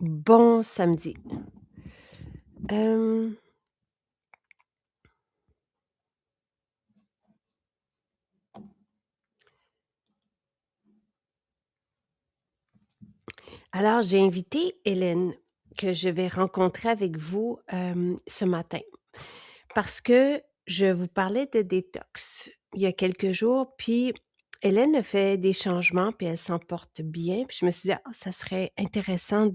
Bon samedi. Hem, alors j'ai invité Hélène que je vais rencontrer avec vous, ce matin parce que je vous parlais de détox il y a quelques jours, puis Hélène a fait des changements, puis elle s'en porte bien, puis je me suis dit: «Ah, ça serait intéressant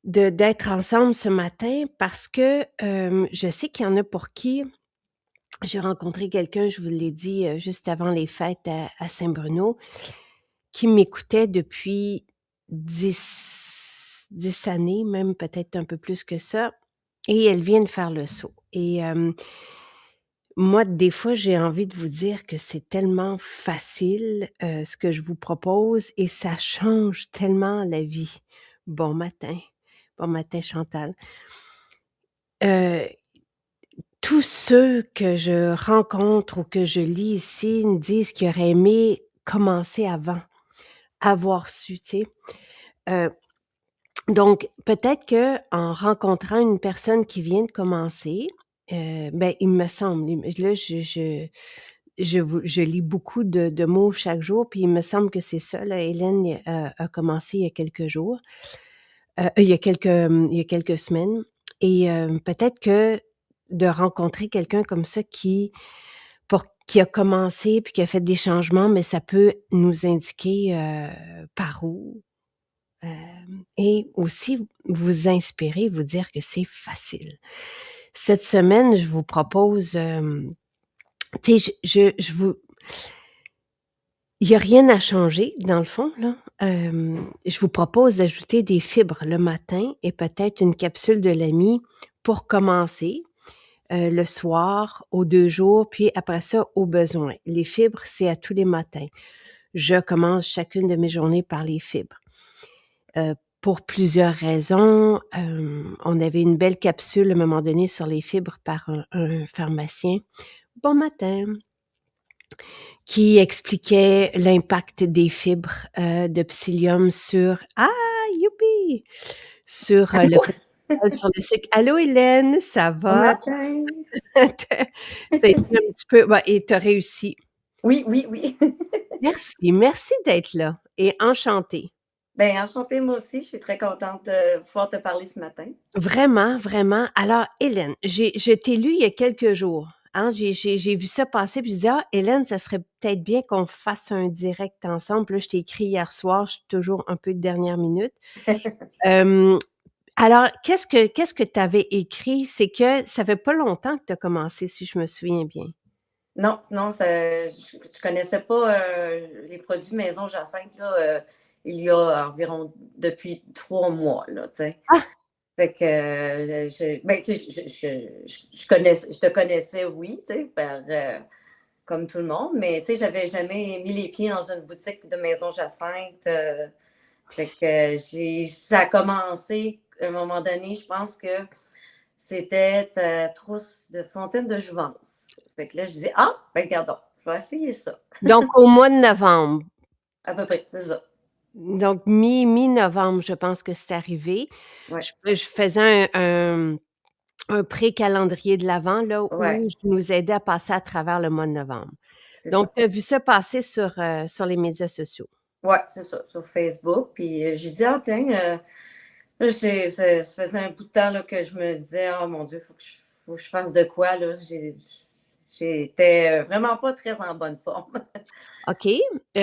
d'être ensemble ce matin» parce que, je sais qu'il y en a pour qui j'ai rencontré quelqu'un, je vous l'ai dit, juste avant les fêtes à Saint-Bruno, qui m'écoutait depuis 10 années, même peut-être un peu plus que ça, et elle vient de faire le saut. Et moi, des fois, j'ai envie de vous dire que c'est tellement facile, ce que je vous propose, et ça change tellement la vie. Bon matin. Bon matin, Chantal. Heu, Tous ceux que je rencontre ou que je lis ici me disent qu'ils auraient aimé commencer avant, avoir su, tu sais? Heu Donc, peut-être qu'en rencontrant une personne qui vient de commencer, ben, il me semble, là, je lis beaucoup de mots chaque jour, puis il me semble que c'est ça, là, Hélène, a commencé il y a quelques jours, il y a quelques semaines, et peut-être que de rencontrer quelqu'un comme ça qui a commencé puis qui a fait des changements, mais ça peut nous indiquer, par où. Et aussi vous inspirer, vous dire que c'est facile. Cette semaine, je vous propose, tu sais, je vous il y a rien à changer dans le fond, là. Je vous propose d'ajouter des fibres le matin et peut-être une capsule de l'ami pour commencer, le soir, aux 2 jours, puis après ça, au besoin. Les fibres, c'est à tous les matins. Je commence chacune de mes journées par les fibres. Pour plusieurs raisons. On avait une belle capsule à un moment donné sur les fibres par un pharmacien, bon matin, qui expliquait l'impact des fibres, de psyllium sur youpi! Sur, le Allô? cholestérol, sur le sucre. Allô Hélène, ça Bon va? matin. Ça a été un petit peu, ouais, et tu as réussi. Oui, oui, oui. Merci, merci d'être là et enchantée. Ben, enchantée moi aussi, je suis très contente de pouvoir te parler ce matin. Vraiment, vraiment. Alors, Hélène, je t'ai lu il y a quelques jours, hein, j'ai vu ça passer, puis je dis: «Ah, Hélène, ça serait peut-être bien qu'on fasse un direct ensemble». Puis là, je t'ai écrit hier soir, je suis toujours un peu de dernière minute. Hem, alors, qu'est-ce que tu avais écrit? C'est que ça fait pas longtemps que tu as commencé, si je me souviens bien. Non, non, ça je connaissais pas, les produits maison Jacinthe là, il y a environ depuis 3 mois là, tu sais. Ah! Fait que, ben, tu sais, je te connaissais, oui, tu sais, comme tout le monde, mais tu sais, j'avais jamais mis les pieds dans une boutique de maison Jacinthe, fait que ça a commencé à un moment donné, je pense que c'était ta trousse de fontaine de jouvence. Fait que là, je disais: «Ah, ben regardons, je vais essayer ça». Donc au mois de novembre, À peu près, c'est ça. donc mi-novembre, je pense que c'est arrivé. Ouais, Je faisais un pré-calendrier de l'Avent, là, ouais, où je nous aidais à passer à travers le mois de novembre. c'est Donc ça. tu as vu ça passer sur les médias sociaux. Ouais, c'est ça, sur Facebook. Puis j'ai dit: «Ah, tiens, là, ça faisait un bout de temps là, que je me disais: "Oh mon Dieu, faut que je fasse de quoi, là"». J'étais vraiment pas très en bonne forme. OK,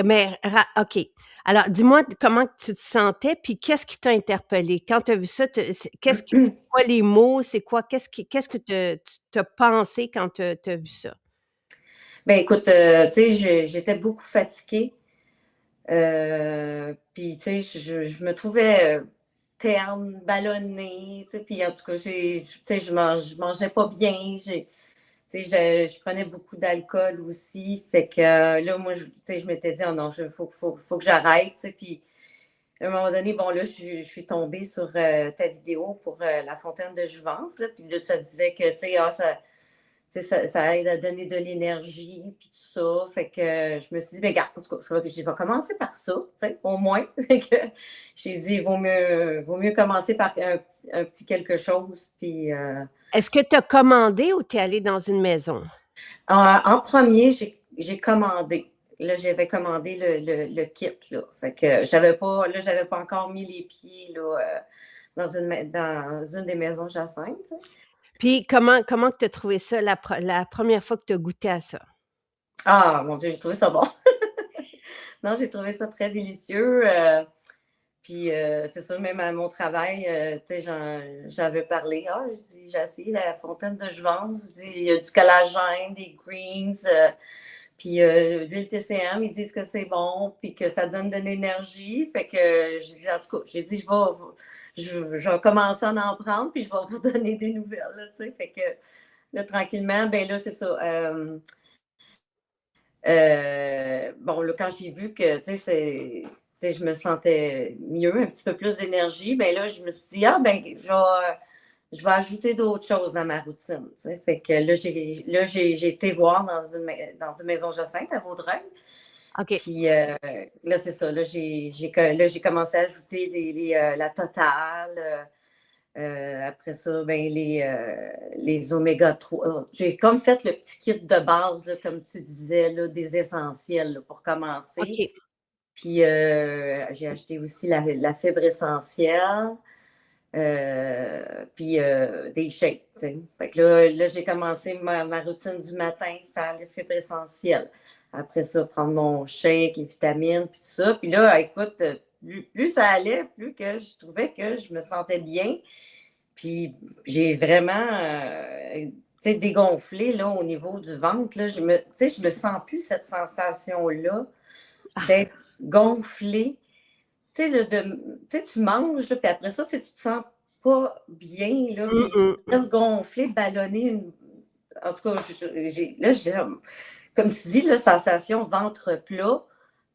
mais OK. Alors dis-moi comment que tu te sentais, puis qu'est-ce qui t'a interpellé? Quand tu as vu ça, c'est quoi les mots? C'est quoi? Qu'est-ce que tu as pensé quand tu as vu ça? Ben écoute, tu sais, j'étais beaucoup fatiguée. Puis, tu sais, je me trouvais, terne, ballonnée, tu sais, puis en tout cas, tu sais, je mangeais pas bien, tu sais, je prenais beaucoup d'alcool aussi, fait que, là, moi, tu sais, je m'étais dit: «Oh non, faut que j'arrête», tu sais, puis à un moment donné, bon, là, je suis tombée sur, ta vidéo pour, la fontaine de jouvence, là, puis là, ça disait que, tu sais, ça aide à donner de l'énergie, puis tout ça. Fait que je me suis dit, ben, regarde, en tout cas, je vais commencer par ça, au moins. Fait que j'ai dit, vaut mieux commencer par un petit quelque chose. Puis Est-ce que tu as commandé ou tu es allé dans une maison? en premier, j'ai commandé. Là, j'avais commandé le kit, là. Fait que j'avais pas encore mis les pieds, là, dans une des maisons Jacinthe, tu sais. Puis comment tu as trouvé ça la première fois que tu as goûté à ça? Ah, mon Dieu, j'ai trouvé ça bon. Non, j'ai trouvé ça très délicieux. Puis c'est sûr, même à mon travail, tu sais, j'avais parlé. Ah, j'ai essayé la fontaine de Jouvence. Il y a du collagène, des greens, puis l'huile TCM. Ils disent que c'est bon, puis que ça donne de l'énergie. Fait que j'ai dit, en tout cas, j'ai dit, je vais commencer à en prendre, puis je vais vous donner des nouvelles, là, tu sais. Fait que là, tranquillement, ben là, c'est ça. Bon, là, quand j'ai vu que, tu sais, je me sentais mieux, un petit peu plus d'énergie, ben là, je me suis dit, ah, ben, je vais ajouter d'autres choses dans ma routine, tu sais. Fait que là, j'ai été voir dans une maison Jacinthe à Vaudreuil. OK. Puis là, c'est ça. Là, j'ai commencé à ajouter la totale. Après ça, ben, les oméga 3. J'ai comme fait le petit kit de base, là, comme tu disais, là, des essentiels là, pour commencer. OK. Puis j'ai acheté aussi la fibre essentielle, puis des shakes. T'sais. Fait que là j'ai commencé ma routine du matin, faire les fibres essentielles. Après ça, prendre mon shake, les vitamines, puis tout ça. Puis là, écoute, plus ça allait, plus que je trouvais que je me sentais bien. Puis j'ai vraiment dégonflé là, au niveau du ventre. Là, je me sens plus cette sensation-là Ah! d'être gonflée. Tu manges, là, puis après ça, tu te sens pas bien, là, Mmh puis mh. tu restes gonflé, ballonné. En tout cas, comme tu dis, la sensation ventre plat,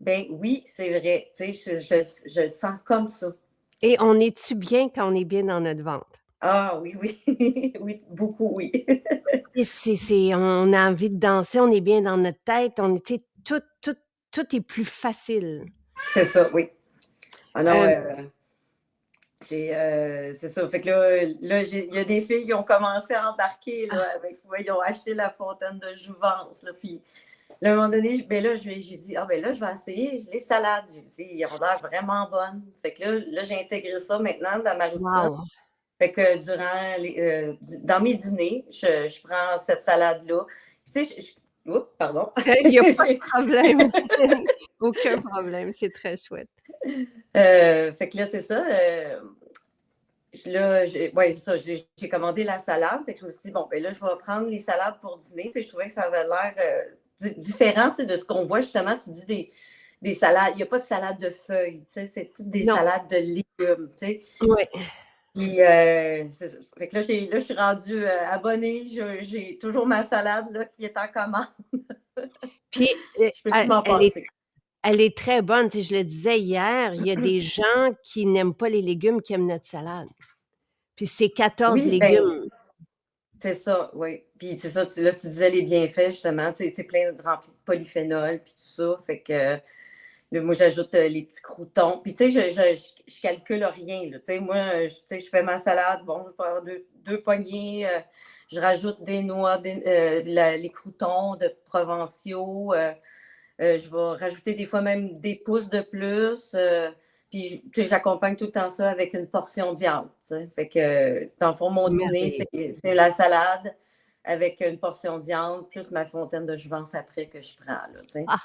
ben oui, c'est vrai. Je le sens comme ça. Et on est-tu bien quand on est bien dans notre ventre? Ah oui, oui. Oui, beaucoup, oui. Et on a envie de danser, on est bien dans notre tête, on est tu sais, tout est plus facile. C'est ça, oui. Ah non, Hem, c'est ça. Fait que là il y a des filles qui ont commencé à embarquer là, ah, avec, ouais, ils ont acheté la fontaine de jouvence. Là, puis là, à un moment donné, ben là, j'ai dit, ah ben là, je vais essayer les salades. J'ai dit, ils ont l'air vraiment bonnes. Fait que là, j'ai intégré ça maintenant dans ma routine. wow! Fait que dans mes dîners, je prends cette salade-là. Tu sais, oups, pardon. Il y a pas de problème. Aucun problème, c'est très chouette. Fait que là, c'est ça. Là, ouais, c'est ça, j'ai commandé la salade. Fait que je me suis dit, bon, ben là, je vais prendre les salades pour dîner. Tu sais, je trouvais que ça avait l'air différent, tu sais, de ce qu'on voit justement. Tu dis des salades. Il n'y a pas de salade de feuilles, tu sais, c'est toutes des Non, salades de légumes, tu sais. ouais. Puis, c'est ça. Fait que là, je suis rendue abonnée. J'ai toujours ma salade là, qui est en commande. Puis, Je peux plus m'en elle est passer. elle est très bonne, tu sais, je le disais hier, il y a des gens qui n'aiment pas les légumes, qui aiment notre salade. Puis c'est 14 Oui, ben, légumes. c'est ça, oui. Puis c'est ça, là, tu disais les bienfaits, justement. Tu sais, c'est plein de rempli de polyphénol, puis tout ça. Fait que là, moi, j'ajoute les petits croûtons. Puis, tu sais, je calcule rien. Là. Tu sais, moi, tu sais, je fais ma salade. Bon, je peux avoir deux poignées. Je rajoute des noix, les croûtons de Provencio. Je vais rajouter des fois même des pousses de plus. Puis, tu sais, j'accompagne tout le temps ça avec une portion de viande. Tu sais. Fait que, dans le fond, mon dîner, Merveilleux. c'est la salade avec une portion de viande, plus ma fontaine de jouvence après que je prends. Là, tu sais. Ah!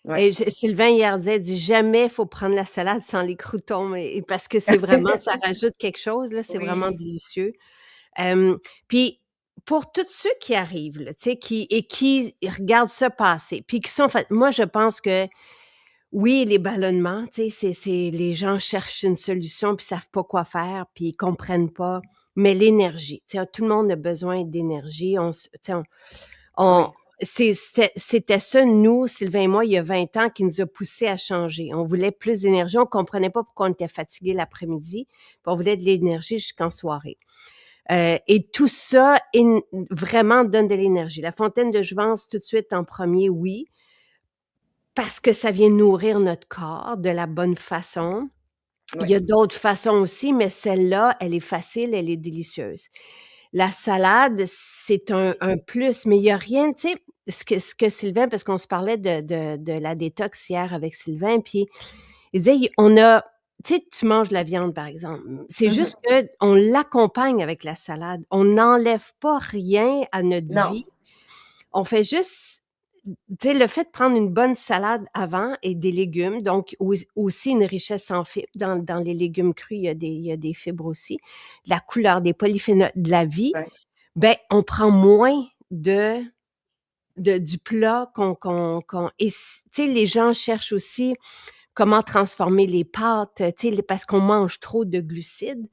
Ouais. Et Sylvain hier disait, il dit: «Jamais il faut prendre la salade sans les croûtons», mais parce que c'est vraiment ça rajoute quelque chose, là, c'est vraiment Oui. délicieux. Puis pour tous ceux qui arrivent, là, tu sais, qui regardent ça passer, puis qui sont fait moi, je pense que oui, les ballonnements, tu sais, c'est les gens cherchent une solution puis savent pas quoi faire, puis ils comprennent pas, mais l'énergie, tu sais, tout le monde a besoin d'énergie, tu sais, on Oui. c'était ça, nous, Sylvain et moi, il y a 20 ans, qui nous a poussés à changer. On voulait plus d'énergie, on comprenait pas pourquoi on était fatigués l'après-midi, puis on voulait de l'énergie jusqu'en soirée. Et tout ça vraiment donne de l'énergie. La fontaine de jouvence, tout de suite en premier, oui, parce que ça vient nourrir notre corps de la bonne façon. Il Oui. y a d'autres façons aussi, mais celle-là, elle est facile, elle est délicieuse. La salade, c'est un plus, mais il y a rien, tu sais, ce que Sylvain, parce qu'on se parlait de la détox hier avec Sylvain, puis il disait, on a, tu sais, tu manges de la viande, par exemple. C'est Mhm. juste qu'on l'accompagne avec la salade. On n'enlève pas rien à notre Non. vie. On fait juste, tu sais, le fait de prendre une bonne salade avant et des légumes, donc aussi une richesse en fibres. Dans les légumes crus, il y a des fibres aussi. La couleur, des polyphénols, de la vie, Ouais. ben, on prend moins du plat et tu sais, les gens cherchent aussi comment transformer les pâtes, tu sais, parce qu'on mange trop de glucides.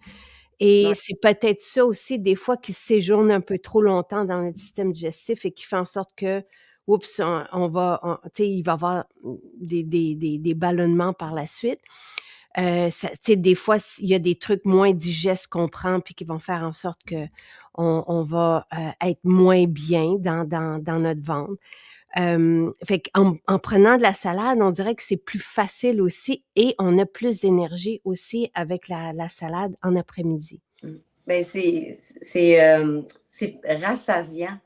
Et Ouais. c'est peut-être ça aussi, des fois, qui séjourne un peu trop longtemps dans notre système digestif et qui fait en sorte que, oups, tu sais, il va y avoir des ballonnements par la suite. Tu sais, des fois, il y a des trucs moins digestes qu'on prend puis qui vont faire en sorte que on va être moins bien dans notre ventre. Fait qu'en prenant de la salade, on dirait que c'est plus facile aussi et on a plus d'énergie aussi avec la salade en après-midi. Mm. Ben, c'est rassasiant.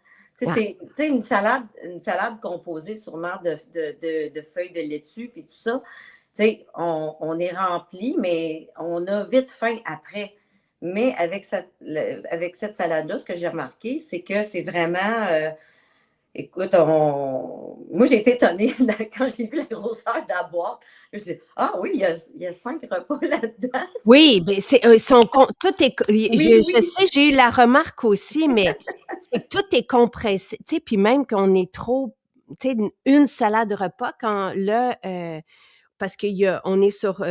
Ah, Tu sais, une salade composée sûrement de feuilles de laitue puis tout ça. Tu sais, on est rempli, mais on a vite faim après. Mais avec cette salade-là, ce que j'ai remarqué, c'est que c'est vraiment, écoute, moi j'ai été étonnée quand j'ai vu la grosseur de la boîte. Je me suis dit, ah oui, il y a 5 repas là-dedans. oui, ben c'est tout est Oui, je oui. sais, j'ai eu la remarque aussi, mais c'est que tout est compressé, tu sais, puis même qu'on est trop, tu sais, une salade repas quand là, parce on est sur,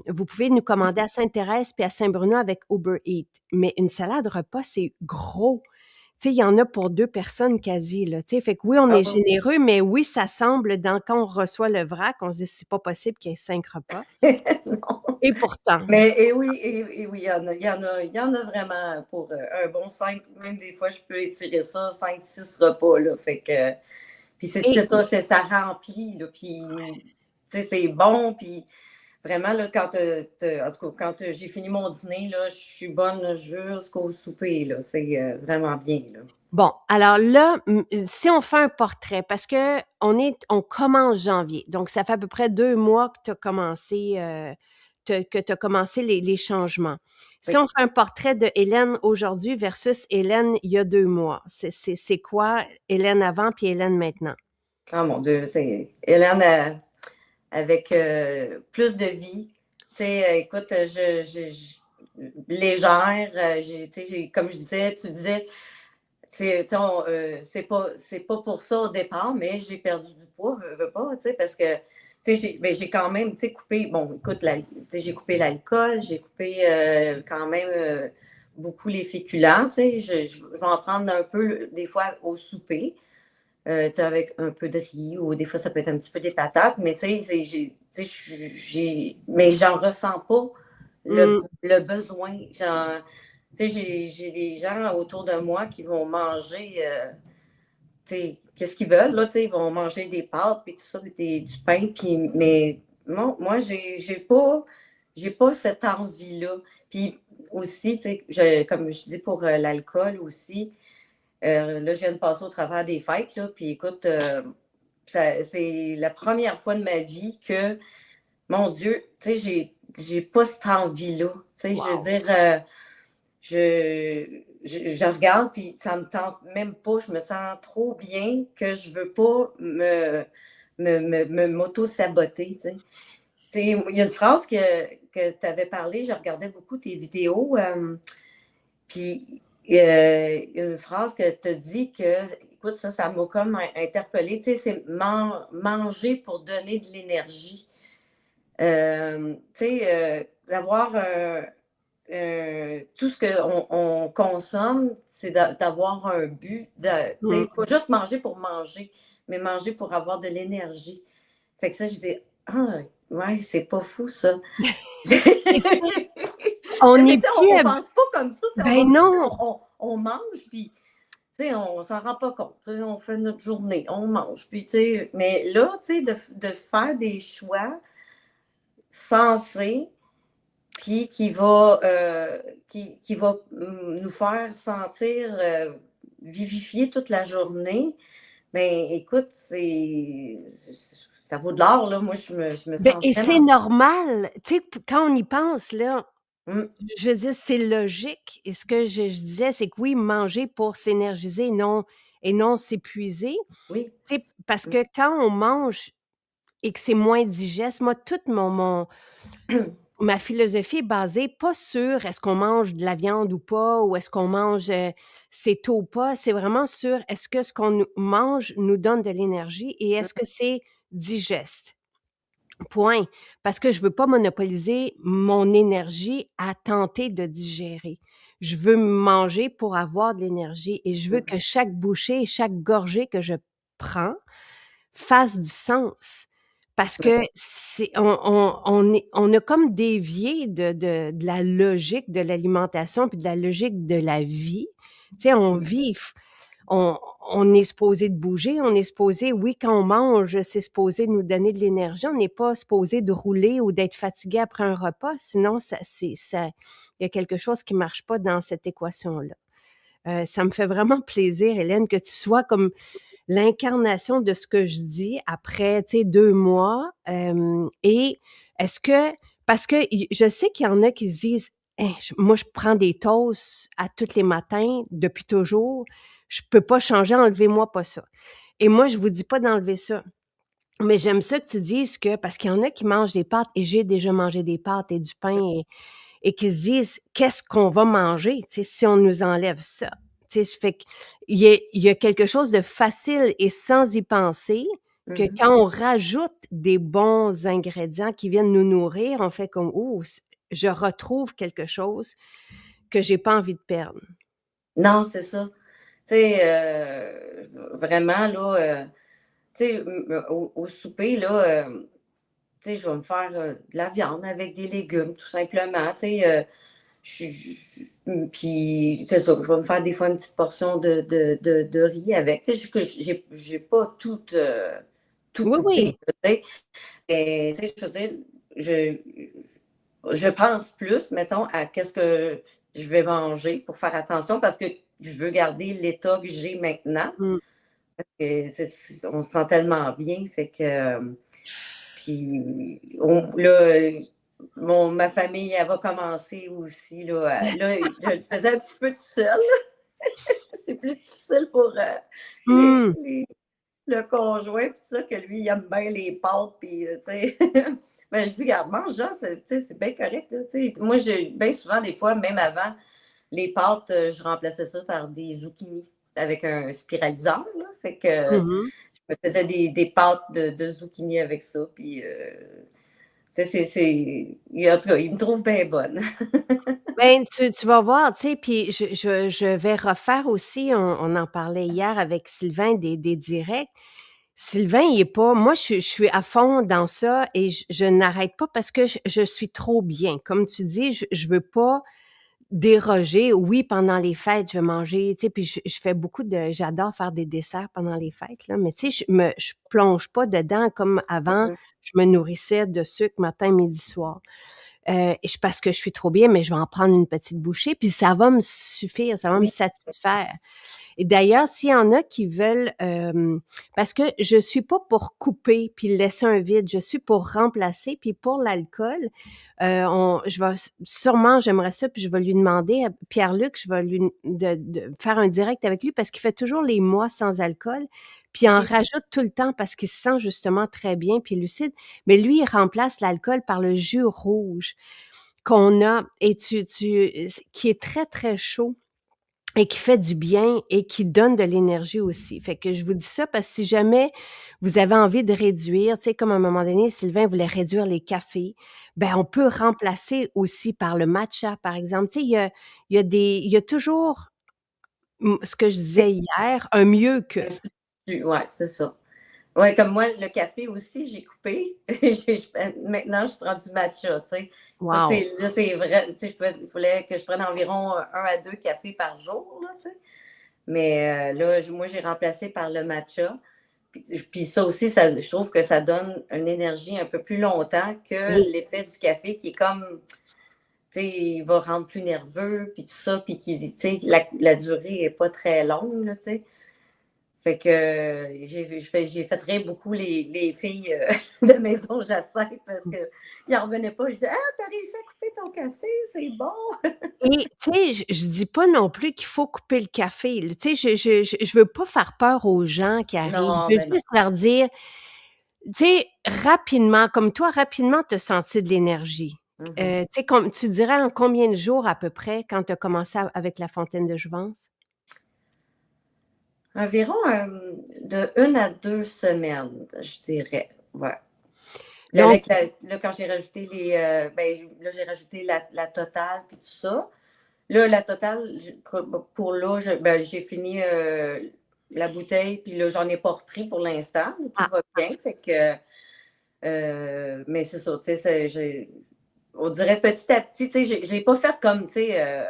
vous pouvez nous commander à Sainte-Thérèse puis à Saint-Bruno avec Uber Eats, mais une salade repas, c'est gros. Tu sais, il y en a pour 2 personnes quasi, là, tu sais, fait que oui, on Ah est oui. généreux, mais oui, ça semble quand on reçoit le vrac, on se dit: «C'est pas possible qu'il y ait 5 repas» Non. et pourtant. Mais et oui, il y en a vraiment pour un bon 5, même des fois, je peux étirer ça, 5 6 repas, là. Fait que, puis c'est Et ça, ça remplit, là. Puis, tu sais, c'est bon. Puis vraiment, là, en tout cas, quand j'ai fini mon dîner, là, je suis bonne là, jusqu'au souper, là. C'est vraiment bien, là. bon, alors là, si on fait un portrait, parce qu'on commence janvier, donc ça fait à peu près 2 mois que tu as commencé, les changements. Si Oui. on fait un portrait de Hélène aujourd'hui versus Hélène il y a 2 mois, c'est quoi Hélène avant puis Hélène maintenant? Ah mon Dieu, c'est Hélène avec plus de vie. Tu sais, écoute, légère, tu sais, comme je disais, tu disais, tu sais, c'est pas pour ça au départ, mais j'ai perdu du poids, veux pas, tu sais, parce que, tu sais, ben, j'ai quand même, tu sais, coupé, bon, écoute, tu sais, j'ai coupé l'alcool, j'ai coupé quand même beaucoup les féculents, tu sais, je vais en prendre un peu, des fois, au souper, tu sais, avec un peu de riz ou des fois, ça peut être un petit peu des patates, mais tu sais, tu sais, mais j'en ressens pas Mmh, le besoin. Genre, tu sais, j'ai des gens autour de moi qui vont manger, tu sais, qu'est-ce qu'ils veulent, là, tu sais, ils vont manger des pâtes, puis tout ça, puis du pain, puis, mais non, moi, j'ai pas cette envie-là. Puis aussi, tu sais, comme je dis pour l'alcool aussi, là, je viens de passer au travers des fêtes, là, puis écoute, c'est la première fois de ma vie que, mon Dieu, tu sais, j'ai pas cette envie-là. Tu sais, je veux wow. dire, je regarde, puis ça me tente même pas. Je me sens trop bien que je veux pas m'auto-saboter, tu sais. Tu sais, il y a une phrase que tu avais parlé, je regardais beaucoup tes vidéos, puis une phrase que tu as dit que, écoute, ça m'a comme interpellée, tu sais, c'est manger pour donner de l'énergie. Tu sais, d'avoir tout ce qu'on consomme, c'est d'avoir un but, tu sais, Mmh. pas juste manger pour manger, mais manger pour avoir de l'énergie. Fait que ça, je dis, ah, ouais, c'est pas fou ça. Et ça, Tu on sais, mais n'est tu sais, plus on hab pense pas comme ça, tu sais, on va Ben non! on mange, puis tu sais, on s'en rend pas compte, tu sais, on fait notre journée, on mange, puis tu sais, mais là, tu sais, de faire des choix sensés, puis qui va nous faire sentir vivifier toute la journée. Ben écoute, ça vaut de l'or, là. Moi, je me Ben sens et c'est vraiment. normal, tu sais, p quand on y pense là, Mmh, je veux dire, c'est logique et ce que je disais, c'est que oui, manger pour s'énergiser, non et non s'épuiser, oui. tu sais, parce Mmh. que quand on mange et que c'est moins digeste, moi, toute mon ma philosophie est basée pas sur est-ce qu'on mange de la viande ou pas ou est-ce qu'on mange, céto ou pas, c'est vraiment sur est-ce que ce qu'on nous mange nous donne de l'énergie et est-ce que c'est digeste? Point. Parce que je veux pas monopoliser mon énergie à tenter de digérer. Je veux manger pour avoir de l'énergie et je veux Mmh. que chaque bouchée et chaque gorgée que je prends fasse du sens. Parce Ouais. que c'est on a comme dévié de la logique de l'alimentation puis de la logique de la vie. Tu sais, on Mmh. vit on est supposé de bouger, on est supposé oui, quand on mange, c'est supposé nous donner de l'énergie. On n'est pas supposé de rouler ou d'être fatigué après un repas, sinon ça il y a quelque chose qui marche pas dans cette équation-là. Ça me fait vraiment plaisir, Hélène, que tu sois comme l'incarnation de ce que je dis après, tu sais, 2 mois, et est-ce que parce que je sais qu'il y en a qui se disent: «Hein, moi, je prends des toasts à tous les matins depuis toujours, je peux pas changer, enlevez-moi pas ça» et moi, je vous dis pas d'enlever ça, mais j'aime ça que tu dises que parce qu'il y en a qui mangent des pâtes et j'ai déjà mangé des pâtes et du pain et qui se disent: «Qu'est-ce qu'on va manger, tu sais, si on nous enlève ça?» Tu sais, fait qu'il y a quelque chose de facile et sans y penser que Mmh. quand on rajoute des bons ingrédients qui viennent nous nourrir, on fait comme: «Oh, je retrouve quelque chose que j'ai pas envie de perdre». Non, c'est ça. Tu sais, vraiment là, tu sais, au souper là, tu sais, je vais me faire, de la viande avec des légumes tout simplement, tu sais, puis c'est ça, je vais me faire des fois une petite portion de riz avec. Tu sais, que j'ai pas tout, tout Oui, coupé, oui. tu sais. Mais tu sais, je veux dire, je je pense plus, mettons, à qu'est-ce que je vais manger pour faire attention parce que je veux garder l'état que j'ai maintenant. Mmh. Et on se sent tellement bien, fait que, puis là, ma famille, elle va commencer aussi, là, là, je le faisais un petit peu tout seul. C'est plus difficile pour Mmh. le conjoint, puis ça, que lui, il aime bien les pâtes, puis tu sais. Ben, je dis, garde, mange, genre, tu sais, c'est bien correct, là, tu sais. Moi, bien souvent, des fois, même avant les pâtes, je remplaçais ça par des zucchini avec un spiraliseur, là. Fait que Mmh mh. je me faisais des pâtes de zucchini avec ça, puis tu sais, en tout cas, il me trouve bien bonne. Ben, tu vas voir, tu sais, puis je vais refaire aussi, on en parlait hier avec Sylvain des directs. Sylvain, il est pas moi, je suis à fond dans ça et je n'arrête pas parce que je suis trop bien. Comme tu dis, je veux pas déroger. Oui, pendant les fêtes, je vais manger, tu sais, puis je fais beaucoup de j'adore faire des desserts pendant les fêtes, là, mais tu sais, je plonge pas dedans comme avant, Mmh. je me nourrissais de sucre matin, midi, soir. Et parce que je suis trop bien, mais je vais en prendre une petite bouchée, puis ça va me suffire, ça va me Oui. satisfaire. Et d'ailleurs, s'il y en a qui veulent, parce que je suis pas pour couper puis laisser un vide, je suis pour remplacer. Puis pour l'alcool, on je vais sûrement, j'aimerais ça, puis je vais lui demander à Pierre-Luc, je vais lui de faire un direct avec lui parce qu'il fait toujours les mois sans alcool, puis il en OK. rajoute tout le temps parce qu'il se sent justement très bien puis lucide. Mais lui, il remplace l'alcool par le jus rouge qu'on a et qui est très, très chaud et qui fait du bien et qui donne de l'énergie aussi. Fait que je vous dis ça parce que si jamais vous avez envie de réduire, tu sais, comme à un moment donné, Sylvain voulait réduire les cafés, ben on peut remplacer aussi par le matcha, par exemple. Tu sais, il y a toujours, ce que je disais hier, un mieux que. Un substitut, ouais, c'est ça. Ouais, comme moi, le café aussi, j'ai coupé. Maintenant, je prends du matcha, tu sais. Wow! Là, c'est vrai, tu sais, il fallait que je prenne environ 1 à 2 cafés par jour, là, tu sais. Mais là, moi, j'ai remplacé par le matcha. Puis ça aussi, je trouve que ça donne une énergie un peu plus longtemps que Oui. l'effet du café qui est comme, tu sais, il va rendre plus nerveux, puis tout ça, puis tu sais, la durée n'est pas très longue, là, tu sais. Fait que j'ai fait rire beaucoup les filles de Maison Jacinthe parce qu'ils n'en revenaient pas. Je disais, ah, t'as réussi à couper ton café, c'est bon. Et tu sais, je dis pas non plus qu'il faut couper le café, là. Tu sais, je veux pas faire peur aux gens qui arrivent. Non, Je veux ben non. juste leur dire, tu sais, rapidement, comme toi, rapidement, tu as senti de l'énergie. Mhm. Tu sais, comme tu dirais en combien de jours à peu près quand tu as commencé avec la fontaine de jouvence? Environ de 1 à 2 semaines, je dirais. Ouais. Puis Donc là, quand j'ai rajouté ben, là, j'ai rajouté la totale puis tout ça. Là, la totale, pour là, ben, j'ai fini la bouteille, puis là, j'en ai pas repris pour l'instant. Tout ah, va bien. parfait. Fait que, mais c'est ça, tu sais, on dirait petit à petit, tu sais, je l'ai pas fait comme, tu sais,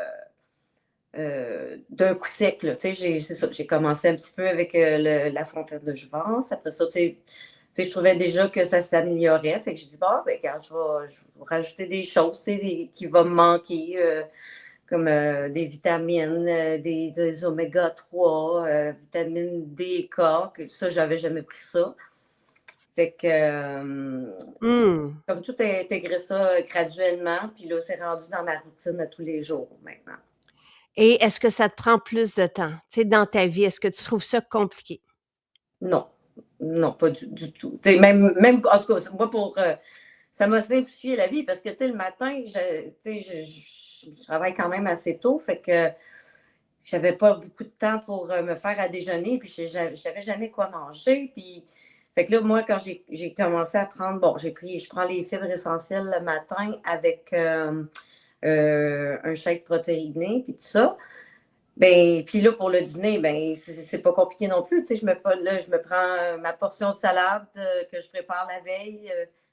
d'un coup sec, là. Tu sais, c'est ça, j'ai commencé un petit peu avec la fontaine de jouvence. Après ça, tu sais, je trouvais déjà que ça s'améliorait. Fait que j'ai dit, bon, ben, regarde, je vais rajouter des choses, tu sais, qui vont me manquer. Comme des vitamines, des oméga 3, vitamine D, K, que ça, j'avais jamais pris ça. Fait que, Mmh. comme tout est intégré ça graduellement, puis là, c'est rendu dans ma routine de tous les jours maintenant. Et est-ce que ça te prend plus de temps? Tu sais, dans ta vie, est-ce que tu trouves ça compliqué? Non, non, pas du tout. Tu sais, même, en tout cas, moi, ça m'a simplifié la vie parce que, tu sais, le matin, tu sais, je travaille quand même assez tôt, fait que j'avais pas beaucoup de temps pour me faire à déjeuner, puis je savais jamais quoi manger. Puis, fait que là, moi, quand j'ai commencé à prendre, bon, je prends les fibres essentielles le matin avec un shake protéiné, puis tout ça. Ben, puis là, pour le dîner, ben, c'est pas compliqué non plus. Tu sais, je me prends ma portion de salade que je prépare la veille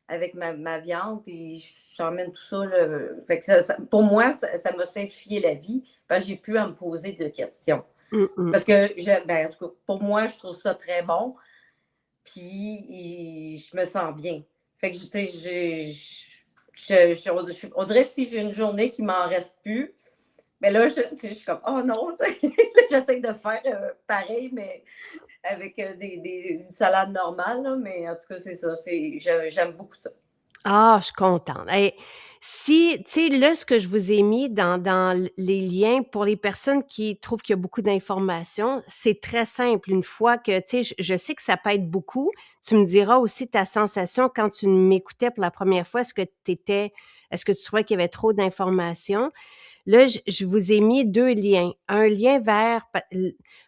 avec ma viande, puis j'emmène tout ça, là. Fait que pour moi, ça m'a simplifié la vie, parce que j'ai pu à me poser de questions. Mmh mh. Parce que, ben, en tout cas, pour moi, je trouve ça très bon, puis je me sens bien. Fait que, tu sais, on dirait que si j'ai une journée qui m'en reste plus, mais là, je suis comme, oh non, tu sais, j'essaie de faire pareil, mais avec une salade normale, là, mais en tout cas, c'est ça. J'aime beaucoup ça. Ah, je suis contente. Et si tu sais, là, ce que je vous ai mis dans les liens pour les personnes qui trouvent qu'il y a beaucoup d'informations, c'est très simple. Une fois que tu sais, je sais que ça peut être beaucoup. Tu me diras aussi ta sensation quand tu m'écoutais pour la première fois. Est-ce que tu trouvais qu'il y avait trop d'informations? Là, je vous ai mis 2 liens. Un lien vers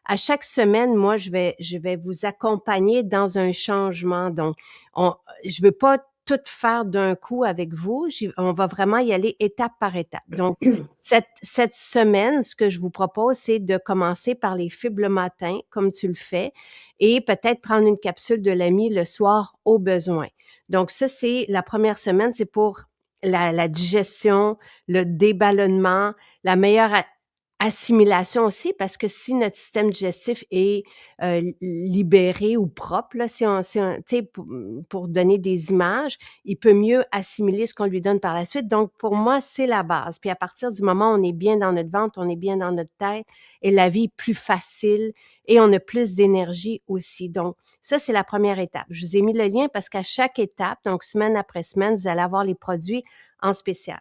à chaque semaine, moi, je vais vous accompagner dans un changement. Donc, je veux pas tout faire d'un coup avec vous. On va vraiment y aller étape par étape. Donc, cette semaine, ce que je vous propose, c'est de commencer par les fibres le matin, comme tu le fais, et peut-être prendre une capsule de l'ami le soir au besoin. Donc, ça, c'est la première semaine, c'est pour la digestion, le déballonnement, la meilleure assimilation aussi, parce que si notre système digestif est libéré ou propre, là, tu sais, pour donner des images, il peut mieux assimiler ce qu'on lui donne par la suite. Donc, pour moi, c'est la base. Puis à partir du moment où on est bien dans notre ventre, on est bien dans notre tête et la vie est plus facile et on a plus d'énergie aussi. Donc, ça, c'est la première étape. Je vous ai mis le lien parce qu'à chaque étape, donc semaine après semaine, vous allez avoir les produits en spécial.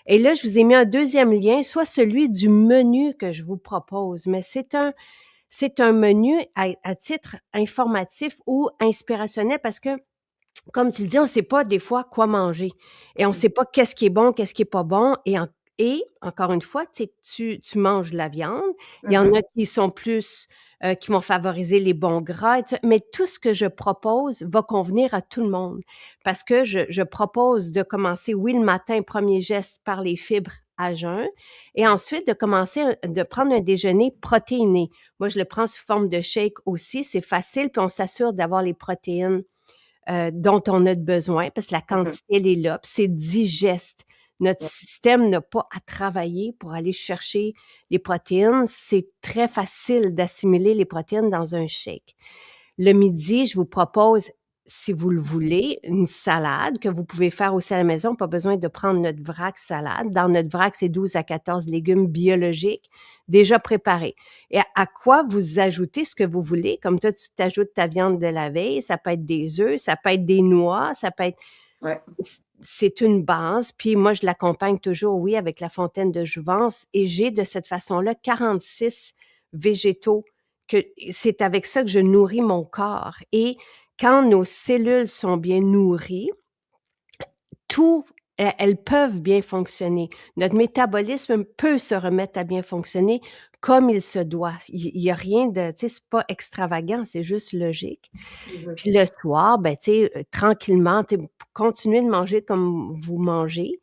Et là, je vous ai mis un deuxième lien, soit celui du menu que je vous propose, mais c'est un menu à titre informatif ou inspirationnel parce que, comme tu le dis, on ne sait pas des fois quoi manger et on ne sait pas qu'est-ce qui est bon, qu'est-ce qui est pas bon et encore une fois, tu manges de la viande. Il y en Mhm. a qui sont plus, qui vont favoriser les bons gras et mais tout ce que je propose va convenir à tout le monde parce que je propose de commencer, oui, le matin, premier geste par les fibres à jeun et ensuite de commencer de prendre un déjeuner protéiné. Moi, je le prends sous forme de shake aussi. C'est facile, puis on s'assure d'avoir les protéines dont on a besoin parce que la Mhm. quantité, elle est là, puis c'est digeste. Notre Ouais. système n'a pas à travailler pour aller chercher les protéines. C'est très facile d'assimiler les protéines dans un shake. Le midi, je vous propose, si vous le voulez, une salade que vous pouvez faire aussi à la maison. Pas besoin de prendre notre vrac salade. Dans notre vrac, c'est 12 à 14 légumes biologiques déjà préparés. Et à quoi vous ajoutez ce que vous voulez. Comme toi, tu t'ajoutes ta viande de la veille. Ça peut être des œufs, ça peut être des noix, ça peut être... Ouais. C'est une base. Puis moi, je l'accompagne toujours, oui, avec la fontaine de jouvence. Et j'ai de cette façon-là 46 végétaux que c'est avec ça que je nourris mon corps. Et quand nos cellules sont bien nourries, tout, elles peuvent bien fonctionner. Notre métabolisme peut se remettre à bien fonctionner comme il se doit. Il y a rien de, tu sais, c'est pas extravagant, c'est juste logique. Mhm. Puis le soir, ben, tu sais, tranquillement, tu sais, continuez de manger comme vous mangez.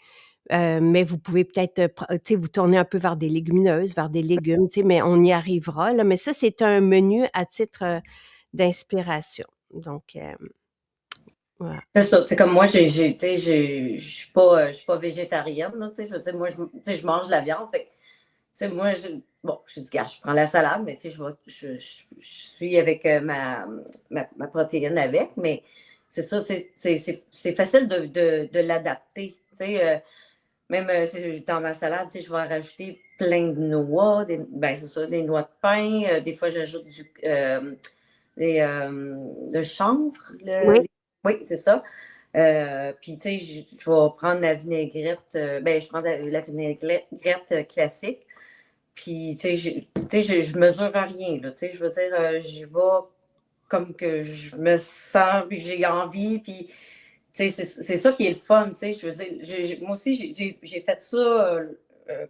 Mais vous pouvez peut-être, tu sais, vous tourner un peu vers des légumineuses, vers des légumes, tu sais, mais on y arrivera, là. Mais ça, c'est un menu à titre d'inspiration. Donc, voilà. C'est ça, tu sais, comme moi, tu sais, je suis pas végétarienne, là, tu sais, je veux dire, moi, tu sais, je mange de la viande, fait que, tu sais, moi, bon, je dis, gars, je prends la salade, mais tu sais, je suis avec ma protéine avec, mais c'est ça, c'est facile de l'adapter, tu sais, même dans ma salade, tu sais, je vais rajouter plein de noix, ben, c'est ça, des noix de pain, des fois, j'ajoute le chanvre, Oui, oui, c'est ça. Puis, tu sais, je vais prendre la vinaigrette, ben, je prends la vinaigrette classique. Puis, tu sais, je mesure rien, là, tu sais, je veux dire, j'y vais comme que je me sens, puis que j'ai envie, puis, tu sais, c'est ça qui est le fun, tu sais, je veux dire, moi aussi, j'ai fait ça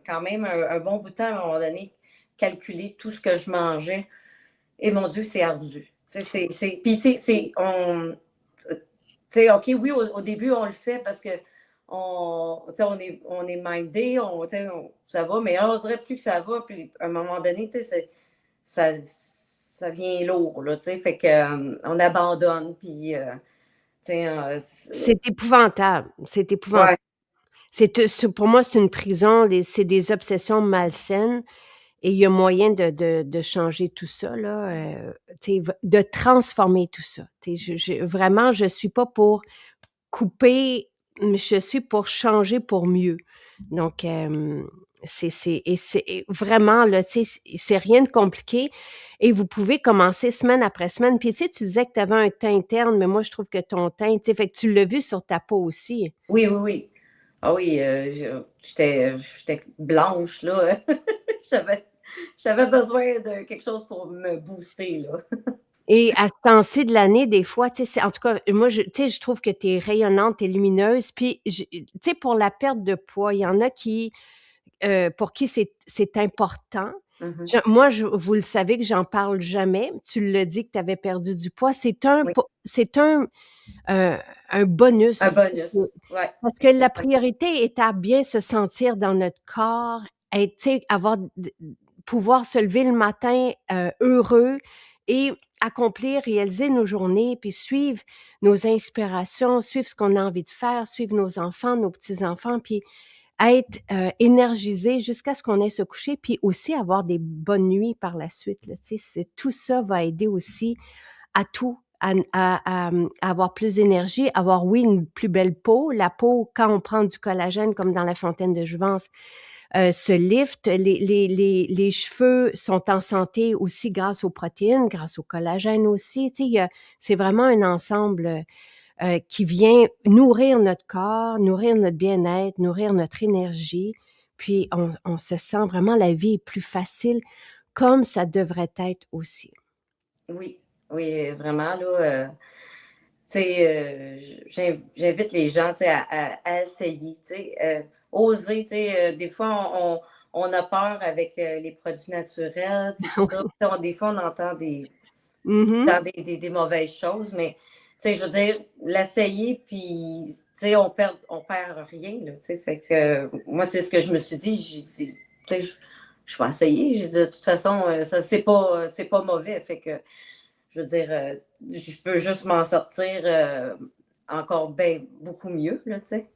quand même un bon bout de temps à un moment donné, calculer tout ce que je mangeais. Et mon Dieu, c'est ardu. Puis, tu sais, OK, oui, au début, on le fait parce que on est mindé, ça va, mais là, on dirait plus que ça va, puis à un moment donné, tu sais, ça vient lourd, là, tu sais, fait que, on abandonne, puis, tu sais, c'est épouvantable, c'est épouvantable. ouais, Pour moi, c'est une prison, c'est des obsessions malsaines et il y a moyen de changer tout ça, là, tu sais, de transformer tout ça. Tu sais, vraiment, je suis pas pour couper, mais je suis pour changer pour mieux. Donc, c'est vraiment, là, tu sais, c'est rien de compliqué et vous pouvez commencer semaine après semaine. Puis, tu sais, tu disais que tu avais un teint terne, mais moi, je trouve que ton teint, tu sais, fait que tu l'as vu sur ta peau aussi. oui, oui, oui. Ah oui, j'étais blanche, là. J'avais, j'avais besoin de quelque chose pour me booster, là. Et à ce temps-ci de l'année, des fois, tu sais, en tout cas, moi, tu sais, je trouve que tu es rayonnante, tu es lumineuse. Puis, tu sais, pour la perte de poids, il y en a qui, pour qui c'est important. Mhm. Moi, vous le savez que j'en parle jamais. Tu l'as dit que tu avais perdu du poids. Oui, C'est euh, un un bonus. bonus. Ouais, Parce que la exactement. priorité est à bien se sentir dans notre corps, être, tu sais, pouvoir se lever le matin heureux et accomplir, réaliser nos journées, puis suivre nos inspirations, suivre ce qu'on a envie de faire, suivre nos enfants, nos petits-enfants, puis être énergisé jusqu'à ce qu'on aille se coucher, puis aussi avoir des bonnes nuits par la suite. Là, tu sais, tout ça va aider aussi à tout, à avoir plus d'énergie, avoir, oui, une plus belle peau. La peau, quand on prend du collagène, comme dans la fontaine de jouvence, se lift. Les cheveux sont en santé aussi grâce aux protéines, grâce au collagène aussi. Tu sais, c'est vraiment un ensemble qui vient nourrir notre corps, nourrir notre bien-être, nourrir notre énergie. Puis, on se sent vraiment, la vie est plus facile, comme ça devrait être aussi. Oui, oui, vraiment, là. Tu sais, j'invite les gens, tu sais, à essayer, tu sais, oser, tu sais, des fois, on a peur avec les produits naturels, puis tout ça. Tu sais, des fois, on entend Mhm. des mauvaises choses, mais sais, je veux dire, l'essayer, puis, tu sais, on perd rien, là, tu sais. Fait que, moi, c'est ce que je me suis dit. J'ai dit, tu sais, je vais essayer. J'ai dit, de toute façon, ça, c'est pas mauvais. Fait que, je veux dire, je peux juste m'en sortir encore bien, beaucoup mieux, là, tu sais.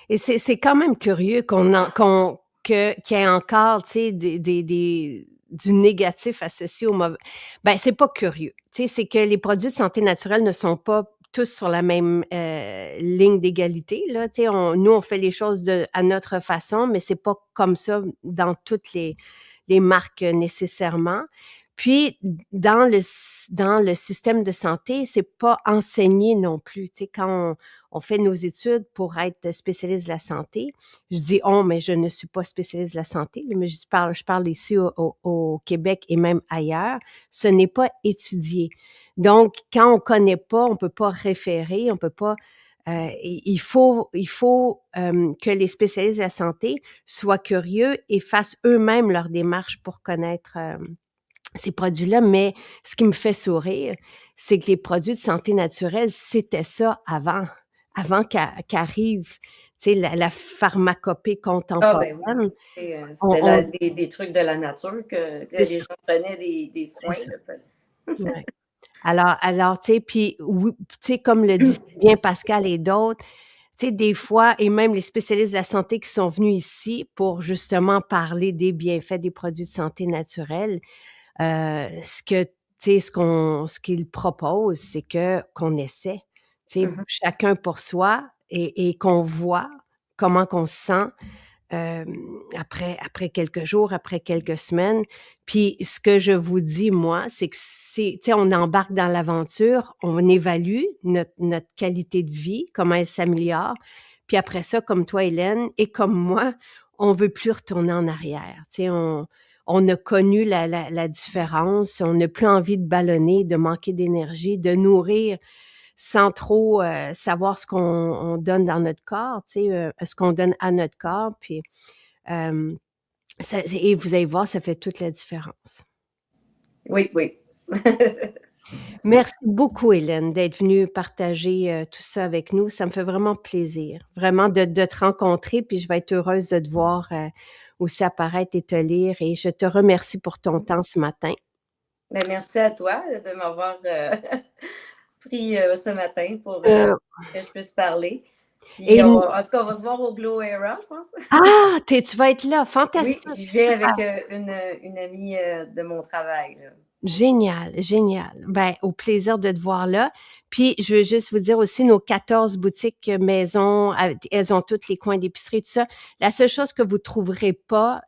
Et c'est quand même curieux qu'il y ait encore, tu sais, du négatif associé au mauvais. Ben, c'est pas curieux. Tu sais, c'est que les produits de santé naturelle ne sont pas tous sur la même ligne d'égalité, là. Tu sais, nous, on fait les choses à notre façon, mais c'est pas comme ça dans toutes les marques nécessairement. Puis, dans le système de santé, c'est pas enseigné non plus. Tu sais, quand on fait nos études pour être spécialiste de la santé. Je dis on, mais je ne suis pas spécialiste de la santé, mais je parle ici au Québec et même ailleurs. Ce n'est pas étudié. Donc, quand on connaît pas, on peut pas référer, on peut pas. Il faut que les spécialistes de la santé soient curieux et fassent eux-mêmes leur démarche pour connaître ces produits-là, mais ce qui me fait sourire, c'est que les produits de santé naturelle, c'était ça avant qu'arrive, tu sais, la pharmacopée Ah, ben oui. contemporaine. C'était On des trucs de la nature que c'est les ça, gens prenaient des c'est soins, ça, là, ça. ouais. Alors, tu sais, puis oui, tu sais, comme le dit si bien Pascal et d'autres, tu sais, des fois, et même les spécialistes de la santé qui sont venus ici pour justement parler des bienfaits des produits de santé naturelle, ce que tu sais, ce qu'ils proposent, c'est qu'on essaie, tu sais, Mhm. chacun pour soi et qu'on voit comment qu'on se sent, après quelques jours, après quelques semaines. Puis ce que je vous dis, moi, c'est que tu sais, on embarque dans l'aventure, on évalue notre qualité de vie, comment elle s'améliore, puis après ça, comme toi, Hélène, et comme moi, on veut plus retourner en arrière. Tu sais, on a connu la différence, on n'a plus envie de ballonner, de manquer d'énergie, de nourrir sans trop savoir ce qu'on donne dans notre corps, tu sais, ce qu'on donne à notre corps. Puis, et vous allez voir, ça fait toute la différence. Oui, oui. Merci beaucoup, Hélène, d'être venue partager tout ça avec nous. Ça me fait vraiment plaisir, vraiment de te rencontrer. Puis je vais être heureuse de te voir aussi apparaître et te lire. Et je te remercie pour ton temps ce matin. Ben, merci à toi de m'avoir pris ce matin pour Euh, que je puisse parler. Puis, et en tout cas, on va se voir au Glow Era, je pense. tu vas être là, Oui, fantastique, j'y viens super. avec une amie de mon travail, là. Génial, génial. Ben, au plaisir de te voir là. Puis, je veux juste vous dire aussi, nos 14 boutiques maison, elles ont toutes les coins d'épicerie, tout ça. La seule chose que vous trouverez pas,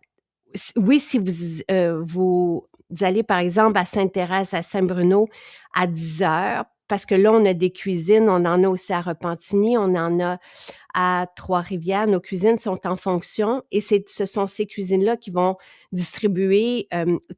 oui, si vous allez, par exemple, à Sainte-Thérèse, à Saint-Bruno, à 10 heures, parce que là, on a des cuisines, on en a aussi à Repentigny, on en a à Trois-Rivières. Nos cuisines sont en fonction et ce sont ces cuisines-là qui vont distribuer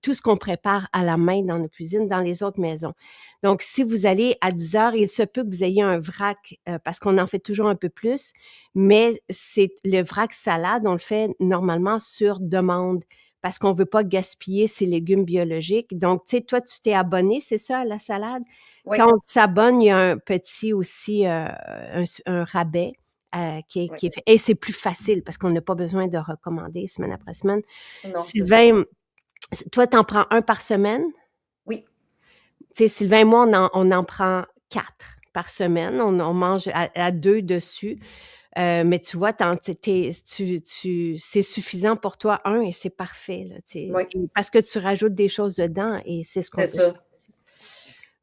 tout ce qu'on prépare à la main dans nos cuisines, dans les autres maisons. Donc, si vous allez à 10 heures, il se peut que vous ayez un vrac parce qu'on en fait toujours un peu plus, mais c'est le vrac salade, on le fait normalement sur demande parce qu'on veut pas gaspiller ces légumes biologiques. Donc, tu sais, toi, tu t'es abonné, c'est ça, à la salade? Oui, Quand on s'abonne, il y a un petit aussi, un rabais oui. qui est fait. Et c'est plus facile parce qu'on n'a pas besoin de recommander semaine après semaine. Non, c'est ça. Sylvain, toi, tu en prends un par semaine? Oui, Tu sais, Sylvain et moi, on en prend 4 par semaine. On mange à 2 dessus. Mais tu vois, c'est suffisant pour toi, un, et c'est parfait, là, tu sais. oui, Parce que tu rajoutes des choses dedans et c'est ce qu'on c'est préfère ça. aussi.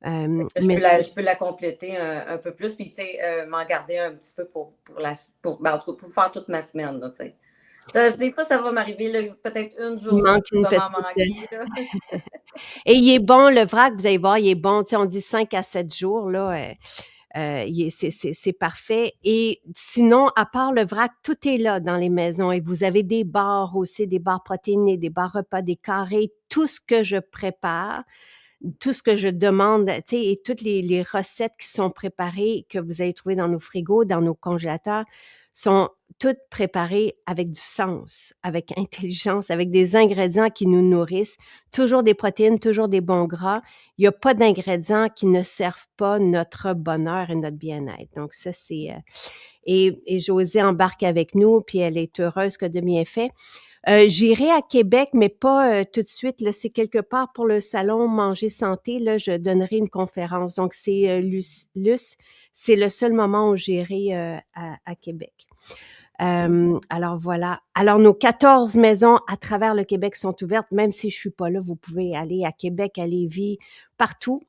Fait que Mais je peux la compléter un peu plus, puis tu sais, m'en garder un petit peu ben, en tout cas, pour faire toute ma semaine, là, tu sais. Des fois, ça va m'arriver, là, peut-être une il journée manque qui une va m'en petite, manquer, là. et il est bon, le vrac, vous allez voir, il est bon. Tu sais, on dit 5 à 7 jours, là, c'est parfait. Et sinon, à part le vrac, tout est là dans les maisons. Et vous avez des barres aussi, des barres protéinées, des barres repas, des carrés, tout ce que je prépare, tout ce que je demande, tu sais, et toutes les recettes qui sont préparées, que vous allez trouver dans nos frigos, dans nos congélateurs, sont toutes préparées avec du sens, avec intelligence, avec des ingrédients qui nous nourrissent, toujours des protéines, toujours des bons gras. Il y a pas d'ingrédients qui ne servent pas notre bonheur et notre bien-être. Donc ça, c'est, et Josée embarque avec nous, puis elle est heureuse que de bien fait. J'irai à Québec, mais pas tout de suite. Là, c'est quelque part pour le salon Manger Santé. Là, je donnerai une conférence. Donc, c'est Luce. C'est le seul moment où j'irai à Québec. Alors voilà. Alors, nos 14 maisons à travers le Québec sont ouvertes. Même si je suis pas là, vous pouvez aller à Québec, à Lévis, partout.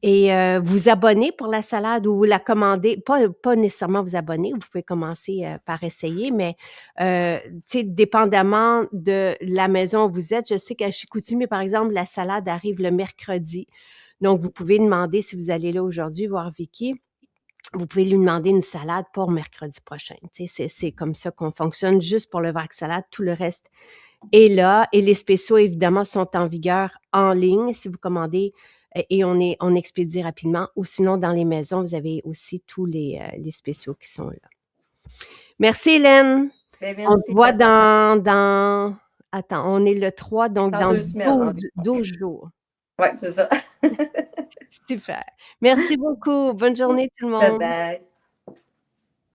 Et vous abonner pour la salade ou vous la commander, pas nécessairement vous abonner, vous pouvez commencer par essayer, mais tu sais, dépendamment de la maison où vous êtes, je sais qu'à Chicoutimi, par exemple, la salade arrive le mercredi. Donc, vous pouvez demander, si vous allez là aujourd'hui voir Vicky, vous pouvez lui demander une salade pour mercredi prochain. Tu sais, c'est comme ça qu'on fonctionne, juste pour le vrac salade. Tout le reste est là. Et les spéciaux, évidemment, sont en vigueur en ligne si vous commandez et on expédie rapidement. Ou sinon, dans les maisons, vous avez aussi tous les spéciaux qui sont là. Merci, Hélène. Ben, On te merci, voit Pascal. attends, on est le 3, donc Dans dans 2 semaines 12 environ. jours. Oui, c'est ça. Super. Merci beaucoup. Bonne journée, tout le Bye monde. bye.